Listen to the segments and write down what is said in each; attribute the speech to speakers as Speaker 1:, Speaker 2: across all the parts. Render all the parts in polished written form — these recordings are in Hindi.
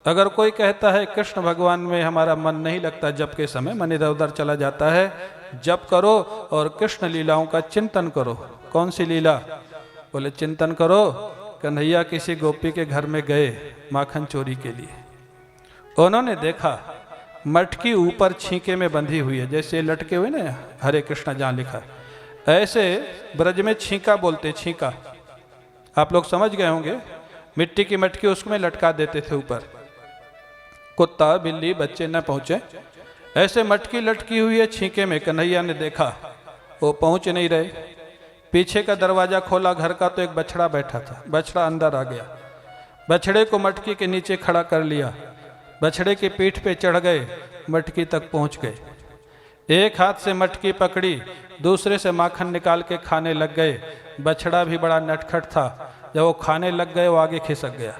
Speaker 1: अगर कोई कहता है कृष्ण भगवान में हमारा मन नहीं लगता, जप के समय मन इधर उधर चला जाता है, जप करो और कृष्ण लीलाओं का चिंतन करो। कौन सी लीला? बोले चिंतन करो, कन्हैया किसी गोपी के घर में गए माखन चोरी के लिए। उन्होंने देखा मटकी ऊपर छींके में बंधी हुई है, जैसे लटके हुए ना हरे कृष्णा जहाँ लिखा, ऐसे ब्रज में छींका बोलते, छींका आप लोग समझ गए होंगे, मिट्टी की मटकी उसमें लटका देते थे ऊपर, कुत्ता बिल्ली बच्चे न पहुंचे, ऐसे मटकी लटकी हुई है छींके में। कन्हैया ने देखा वो पहुंच नहीं रहे, पीछे का दरवाजा खोला घर का तो एक बछड़ा बैठा था, बछड़ा अंदर आ गया, बछड़े को मटकी के नीचे खड़ा कर लिया, बछड़े की पीठ पे चढ़ गए, मटकी तक पहुंच गए, एक हाथ से मटकी पकड़ी, दूसरे से माखन निकाल के खाने लग गए। बछड़ा भी बड़ा नटखट था, जब वो खाने लग गए वो आगे खिसक गया,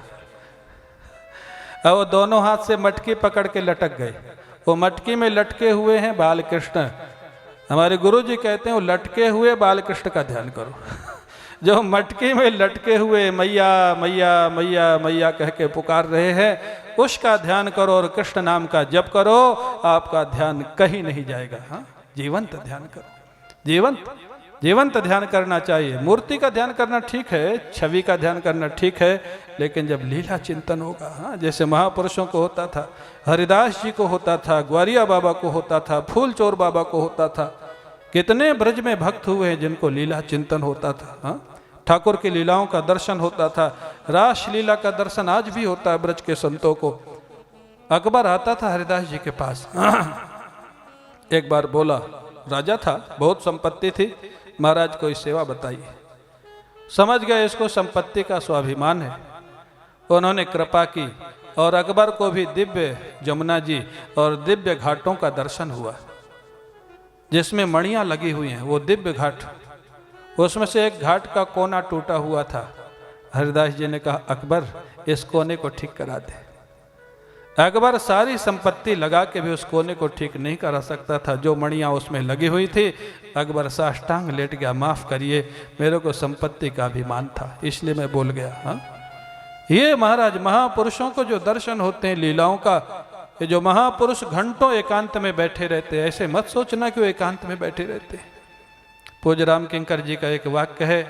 Speaker 1: अब वो दोनों हाथ से मटकी पकड़ के लटक गए। वो मटकी में लटके हुए हैं बाल कृष्ण। हमारे गुरु जी कहते हैं वो लटके हुए बाल कृष्ण का ध्यान करो। जो मटकी में लटके हुए मैया मैया मैया मैया कह के पुकार रहे हैं, उसका ध्यान करो और कृष्ण नाम का जप करो, आपका ध्यान कहीं नहीं जाएगा। हाँ, जीवंत ध्यान करो, जीवंत ध्यान करना चाहिए। मूर्ति का ध्यान करना ठीक है, छवि का ध्यान करना ठीक है, लेकिन जब लीला चिंतन होगा, हाँ, जैसे महापुरुषों को होता था, हरिदास जी को होता था, ग्वारिया बाबा को होता था, फूल चोर बाबा को होता था, कितने ब्रज में भक्त हुए हैं जिनको लीला चिंतन होता था। हाँ, ठाकुर की लीलाओं का दर्शन होता था, रास लीला का दर्शन आज भी होता है ब्रज के संतों को। अकबर आता था हरिदास जी के पास, एक बार बोला, राजा था, बहुत संपत्ति थी, महाराज कोई सेवा बताइए। समझ गए इसको संपत्ति का स्वाभिमान है, उन्होंने कृपा की और अकबर को भी दिव्य जमुना जी और दिव्य घाटों का दर्शन हुआ जिसमें मणियां लगी हुई हैं, वो दिव्य घाट, उसमें से एक घाट का कोना टूटा हुआ था। हरिदास जी ने कहा अकबर इस कोने को ठीक करा दे। अकबर सारी संपत्ति लगा के भी उस कोने को ठीक नहीं करा सकता था, जो मणियां उसमें लगी हुई थी। अकबर साष्टांग लेट गया, माफ करिए मेरे को संपत्ति का अभिमान था इसलिए मैं बोल गया। हाँ, ये महाराज महापुरुषों को जो दर्शन होते हैं लीलाओं का, ये जो महापुरुष घंटों एकांत में बैठे रहते हैं, ऐसे मत सोचना कि वो एकांत में बैठे रहते हैं। पूज्य राम किंकर जी का एक वाक्य है,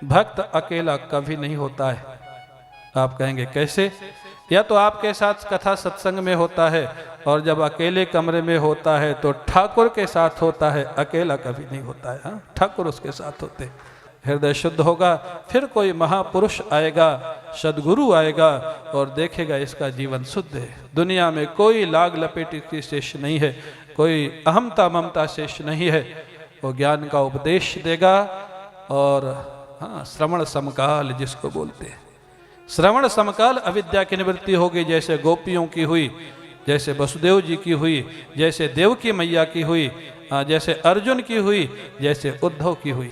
Speaker 1: भक्त अकेला कभी नहीं होता है। आप कहेंगे कैसे? या तो आपके साथ कथा सत्संग में होता है, और जब अकेले कमरे में होता है तो ठाकुर के साथ होता है, अकेला कभी नहीं होता है। हाँ, ठाकुर उसके साथ होते हैं। हृदय शुद्ध होगा, फिर कोई महापुरुष आएगा, सदगुरु आएगा और देखेगा इसका जीवन शुद्ध है। दुनिया में कोई लाग लपेट की शेष नहीं है, कोई अहमता ममता शेष नहीं है। वो ज्ञान का उपदेश देगा और हाँ, श्रवण समकाल जिसको बोलते हैं, श्रवण समकाल अविद्या की निवृत्ति होगी, जैसे गोपियों की हुई, जैसे वसुदेव जी की हुई, जैसे देवकी मैया की हुई, जैसे अर्जुन की हुई, जैसे उद्धव की हुई।